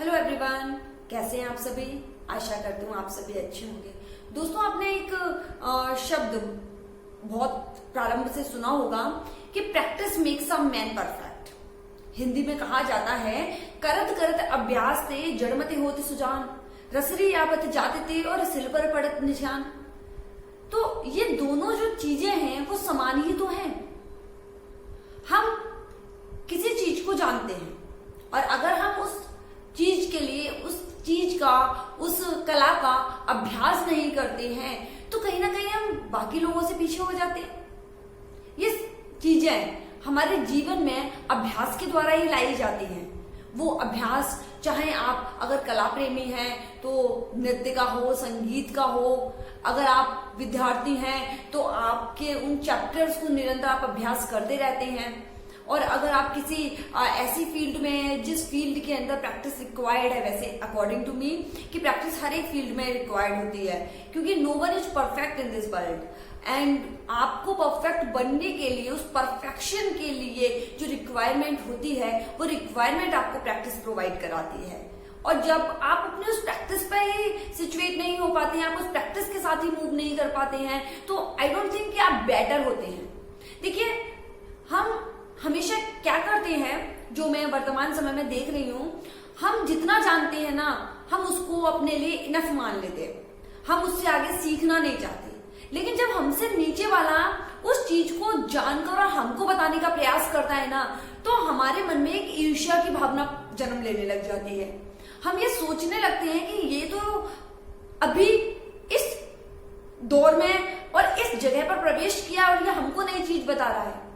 Hello everyone, कैसे हैं आप सभी। आशा करती हूँ आप सभी अच्छे होंगे। दोस्तों, आपने एक शब्द बहुत प्रारंभ से सुना होगा कि practice makes a man perfect. Hindi में कहा जाता है, करत करत अभ्यास ते जड़मते होते सुजान, रसरी यावत जाते ते और सिल पर पड़त निशान। तो ये दोनों जो चीजें हैं वो समान ही तो हैं। हम किसी चीज को जानते हैं और अगर हम उस चीज के लिए उस चीज का, उस कला का अभ्यास नहीं करते हैं तो कहीं ना कहीं हम बाकी लोगों से पीछे हो जाते हैं। ये चीजें हमारे जीवन में अभ्यास के द्वारा ही लाई जाती हैं। वो अभ्यास चाहे आप अगर कला प्रेमी हैं तो नृत्य का हो, संगीत का हो, अगर आप विद्यार्थी हैं तो आपके उन चैप्टर्स को निरंतर आप अभ्यास करते रहते हैं, और अगर आप किसी ऐसी फील्ड में जिस फील्ड के अंदर प्रैक्टिस रिक्वायर्ड है, वैसे अकॉर्डिंग टू मी कि प्रैक्टिस हर एक फील्ड में रिक्वायर्ड होती है, क्योंकि no one is perfect in this world. And आपको परफेक्ट बनने के लिए, उस परफेक्शन के लिए जो रिक्वायरमेंट होती है वो रिक्वायरमेंट आपको प्रैक्टिस प्रोवाइड कराती है। और जब आप अपने उस प्रैक्टिस पे ही सिचुएट नहीं हो पाते हैं, आप उस प्रैक्टिस के साथ ही मूव नहीं कर पाते हैं, तो आई डोंट थिंक कि आप बेटर होते हैं। देखिए, हम हमेशा क्या करते हैं, जो मैं वर्तमान समय में देख रही हूं, हम जितना जानते हैं ना, हम उसको अपने लिए इनफ मान लेते हैं। हम उससे आगे सीखना नहीं चाहते। लेकिन जब हमसे नीचे वाला उस चीज को जानकर और हमको बताने का प्रयास करता है ना, तो हमारे मन में एक ईर्ष्या की भावना जन्म लेने लग जाती है। हम ये सोचने लगते हैं कि ये तो अभी इस दौर में और इस जगह पर प्रवेश किया और ये हमको नई चीज बता रहा है।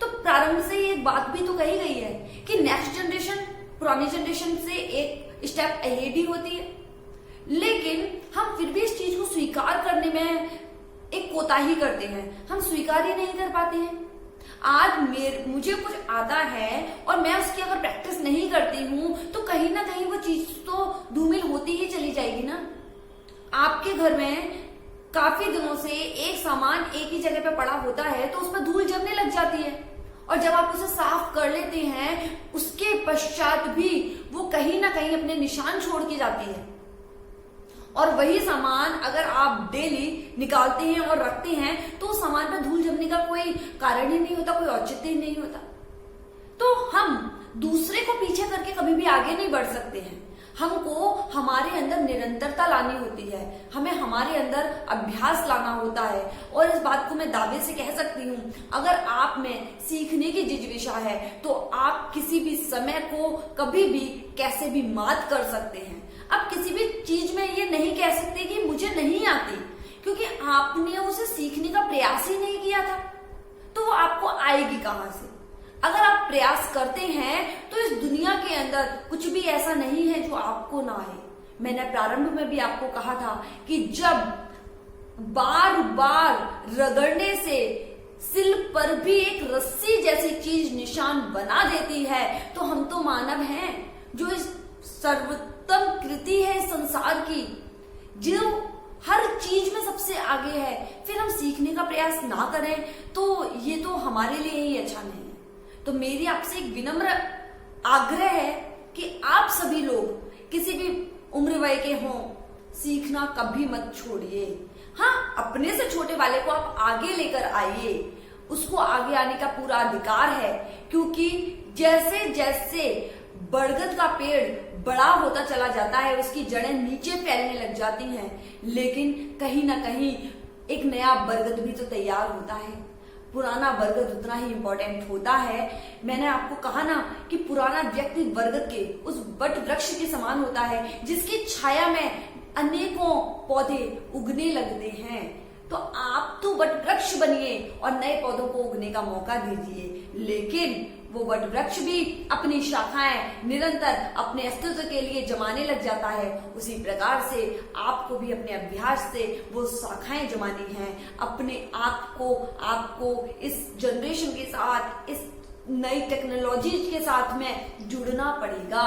तो प्रारंभ से ही एक बात भी तो कही गई है कि नेक्स्ट जनरेशन पुरानी जनरेशन से एक स्टेप अहेड ही होती है, लेकिन हम फिर भी इस चीज को स्वीकार करने में एक कोताही करते हैं। हम स्वीकार ही नहीं कर पाते हैं। आज मुझे कुछ आता है और मैं उसकी अगर प्रैक्टिस नहीं करती हूं तो कहीं ना कहीं वो चीज तो धूमिल होती ही चली जाएगी ना। आपके घर में काफी दिनों से एक सामान एक ही जगह पे पड़ा होता है तो उस पर धूल जमने लग जाती है, और जब आप उसे साफ कर लेते हैं उसके पश्चात भी वो कहीं ना कहीं अपने निशान छोड़ के जाती है। और वही सामान अगर आप डेली निकालते हैं और रखते हैं तो उस सामान पर धूल जमने का कोई कारण ही नहीं होता, कोई औचित्य ही नहीं होता। तो हम दूसरे को पीछे करके कभी भी आगे नहीं बढ़ सकते हैं। हमको हमारे अंदर निरंतरता लानी होती है, हमें हमारे अंदर अभ्यास लाना होता है। और इस बात को मैं दावे से कह सकती हूँ, अगर आप में सीखने की जिज्ञासा है तो आप किसी भी समय को कभी भी कैसे भी मात कर सकते हैं। आप किसी भी चीज में ये नहीं कह सकते कि मुझे नहीं आती, क्योंकि आपने उसे सीखने का प्रयास ही नहीं किया था, तो वो आपको आएगी कहां से। अगर आप प्रयास करते हैं तो इस दुनिया के अंदर कुछ भी ऐसा नहीं है जो आपको ना आए। मैंने प्रारंभ में भी आपको कहा था कि जब बार बार रगड़ने से सिल पर भी एक रस्सी जैसी चीज निशान बना देती है तो हम तो मानव हैं, जो इस सर्वोत्तम कृति है संसार की, जो हर चीज में सबसे आगे है, फिर हम सीखने का प्रयास ना करें तो ये तो हमारे लिए ही अच्छा नहीं है। तो मेरी आपसे एक विनम्र आग्रह है कि आप सभी लोग किसी भी उम्र वय के हों, सीखना कभी मत छोड़िए। हाँ, अपने से छोटे वाले को आप आगे लेकर आइए, उसको आगे आने का पूरा अधिकार है, क्योंकि जैसे जैसे बरगद का पेड़ बड़ा होता चला जाता है उसकी जड़ें नीचे फैलने लग जाती हैं, लेकिन कहीं ना कहीं एक नया बरगद भी तो तैयार होता है। पुराना बरगद उतना ही इंपॉर्टेंट होता है। मैंने आपको कहा ना कि पुराना व्यक्ति बरगद के उस वट वृक्ष के समान होता है जिसकी छाया में अनेकों पौधे उगने लगते हैं। तो आप तो वट वृक्ष बनिए और नए पौधों को उगने का मौका दीजिए, लेकिन वो वट वृक्ष भी अपनी शाखाएं निरंतर अपने अस्तित्व के लिए जमाने लग जाता है। उसी प्रकार से आपको भी अपने अभ्यास से वो शाखाएं जमानी हैं। अपने आपको इस जनरेशन के साथ, इस नई टेक्नोलॉजी के साथ में जुड़ना पड़ेगा।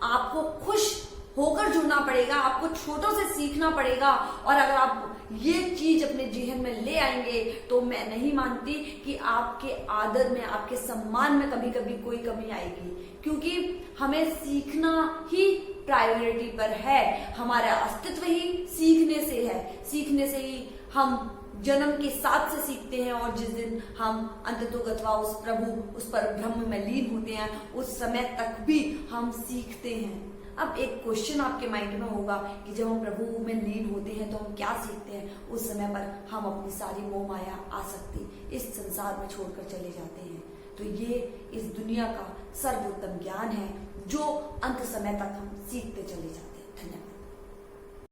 आपको खुश होकर जुड़ना पड़ेगा, आपको छोटों से सीखना पड़ेगा। और अगर आप ये चीज अपने जीवन में ले आएंगे तो मैं नहीं मानती कि आपके आदर में, आपके सम्मान में कभी कभी कोई कमी आएगी, क्योंकि हमें सीखना ही प्रायोरिटी पर है। हमारा अस्तित्व ही सीखने से है, सीखने से ही हम जन्म के साथ से सीखते हैं, और जिस दिन हम अंततोगत्वा उस प्रभु, उस पर ब्रह्म में लीन होते हैं, उस समय तक भी हम सीखते हैं। अब एक क्वेश्चन आपके माइंड में होगा कि जब हम प्रभु में लीन होते हैं तो हम क्या सीखते हैं? उस समय पर हम अपनी सारी मोह माया आसक्ति इस संसार में छोड़कर चले जाते हैं। तो ये इस दुनिया का सर्वोत्तम ज्ञान है जो अंत समय तक हम सीखते चले जाते हैं। धन्यवाद।